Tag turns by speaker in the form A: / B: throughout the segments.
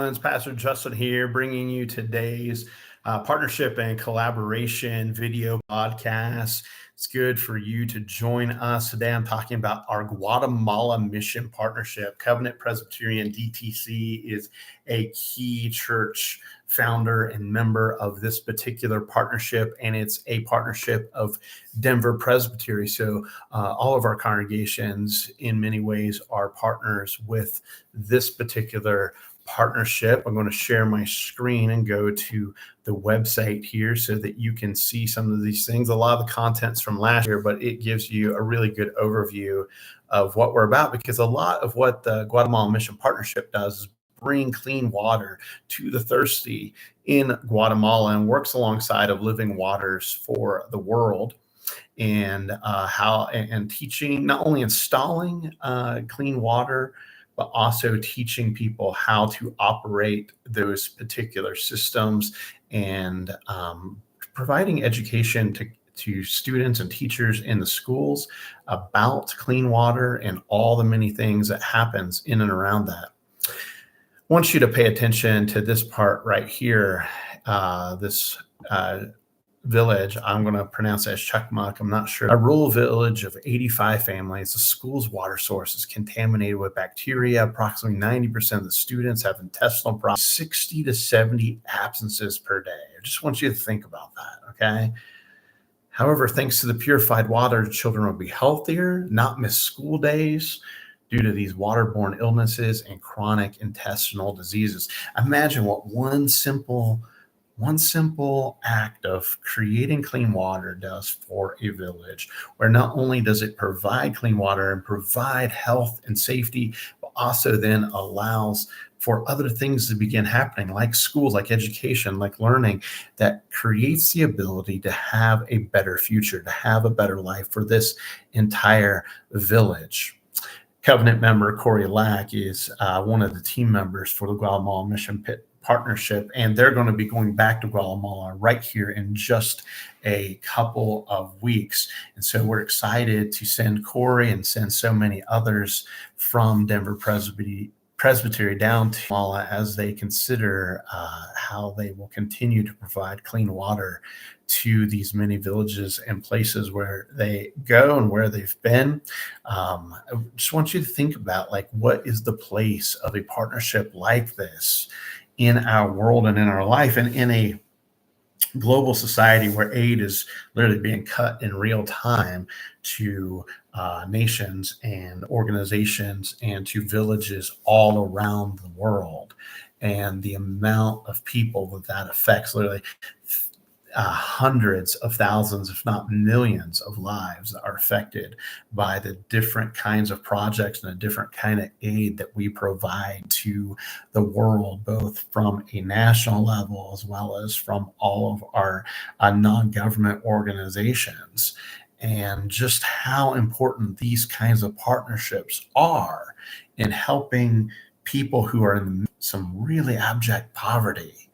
A: friends. Pastor Justin here, bringing you today's partnership and collaboration video podcast. It's good for you to join us today. I'm talking about our Guatemala Mission Partnership. Covenant Presbyterian DTC is a key church founder and member of this particular partnership, and it's a partnership of Denver Presbytery. So all of our congregations in many ways are partners with this particular partnership. I'm going to share my screen and go to the website here so that you can see some of these things. A lot of the content's from last year, but it gives you a really good overview of what we're about, because a lot of what the Guatemala Mission Partnership does is bring clean water to the thirsty in Guatemala and works alongside of Living Waters for the World, and teaching, not only installing clean water, but also teaching people how to operate those particular systems, and providing education to students and teachers in the schools about clean water and all the many things that happens in and around that. I want you to pay attention to this part right here, this village. I'm going to pronounce it as Chukmuk. I'm not sure. A rural village of 85 families. The school's water source is contaminated with bacteria. Approximately 90% of the students have intestinal problems. 60 to 70 absences per day. I just want you to think about that, okay? However, thanks to the purified water, children will be healthier, not miss school days due to these waterborne illnesses and chronic intestinal diseases. Imagine what one simple act of creating clean water does for a village, where not only does it provide clean water and provide health and safety, but also then allows for other things to begin happening, like schools, like education, like learning, that creates the ability to have a better future, to have a better life for this entire village. Covenant member Corey Lack is one of the team members for the Guatemala Mission Partnership, and they're going to be going back to Guatemala right here in just a couple of weeks. And so we're excited to send Corey and send so many others from Denver Presbytery down to Guatemala as they consider how they will continue to provide clean water to these many villages and places where they go and where they've been. I just want you to think about, like, what is the place of a partnership like this in our world and in our life, and in a global society where aid is literally being cut in real time to nations and organizations and to villages all around the world. And the amount of people that affects, literally hundreds of thousands, if not millions of lives that are affected by the different kinds of projects and the different kind of aid that we provide to the world, both from a national level as well as from all of our non-government organizations. And just how important these kinds of partnerships are in helping people who are in some really abject poverty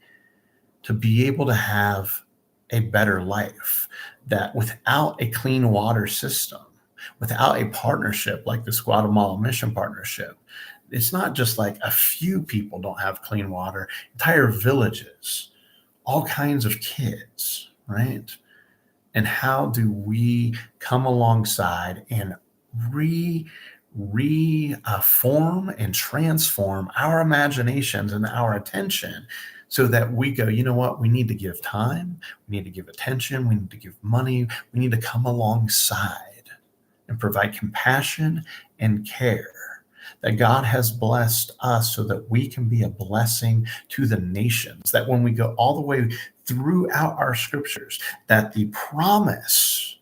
A: to be able to have a better life. That without a clean water system, without a partnership like this Guatemala Mission Partnership, it's not just like a few people don't have clean water, entire villages, all kinds of kids, right? And how do we come alongside and reform and transform our imaginations and our attention, so that we go, you know what, we need to give time, we need to give attention, we need to give money, we need to come alongside and provide compassion and care, that God has blessed us so that we can be a blessing to the nations. That when we go all the way throughout our scriptures, that the promise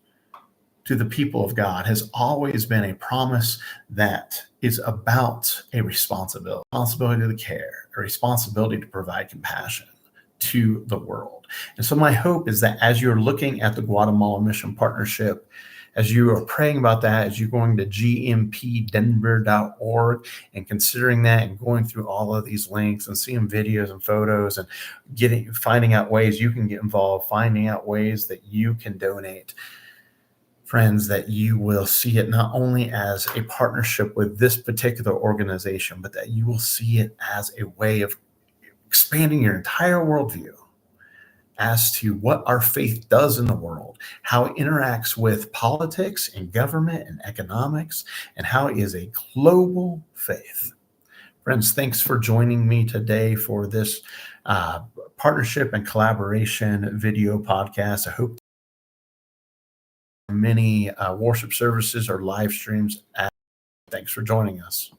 A: to the people of God has always been a promise that is about a responsibility to care, a responsibility to provide compassion to the world. And so my hope is that as you're looking at the Guatemala Mission Partnership, as you are praying about that, as you're going to gmpdenver.org and considering that and going through all of these links and seeing videos and photos and finding out ways you can get involved, finding out ways that you can donate, friends, that you will see it not only as a partnership with this particular organization, but that you will see it as a way of expanding your entire worldview as to what our faith does in the world, how it interacts with politics and government and economics, and how it is a global faith. Friends, thanks for joining me today for this partnership and collaboration video podcast. I hope many worship services or live streams. Thanks for joining us.